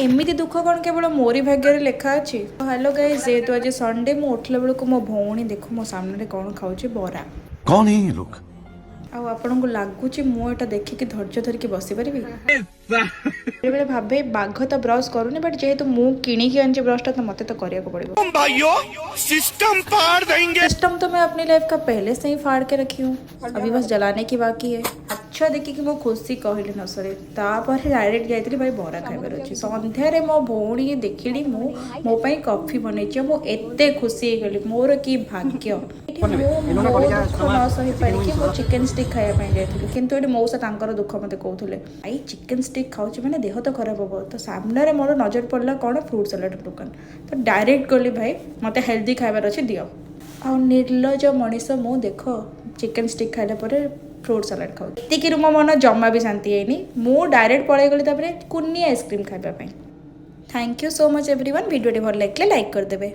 एमती दुख कौन केवल मोरी भाग्य लिखा अच्छी। हेलो गाइस, जेहेतु आज संडे मु उठला बेलू मो भौणी देखो मो सामने कौन खाऊँ बरा। कौन है ये लोग? आपन को लगुच मुझे देखिकी धैर्य धरिकी बसी पारि बेले भावे बाघ तो ब्रश करूनी बट जेहेतु मु किणिकी आनी ब्रशटा तो मत तो करिया पड़ेगा। सिस्टम तो मैं अपनी लाइफ का पहले से ही फाड़ के रखी हूँ, अभी बस जलाने की बाकी है। अच्छा देखी कि मो खुशी कहली न सरे तापर डायरेक्ट जाइए भाई बरा खाइबार अच्छी। संध्यारे मो भौणी देखिली मो कॉफी बनई मु एते खुशी गली मोर कि भाग्य। मो दुख न सही पारिकी मो चिकेन स्टिक खायापाई जाइली किंतु ये मौसा तांकर दुख मते कहूले आई चिकेन स्टिक खाऊँ मैंने देह तो खराब हम। तो सामने मोर नजर पड़ला कौन फ्रूट सलाड दुकान, तो डायरेक्ट गली भाई मते हेल्दी खाइबार अच्छे दियो। आ निर्लज मनीष मु देख चिकेन स्टिक खाइला परे फ्रूट सलाड खाऊ एतिकी मो मन जमा भी शांति है मु डायरेक्ट पलि गली कुन्नी आइसक्रीम खाइबा। Thank you so much everyone. Video भल लगे लाइक करदे।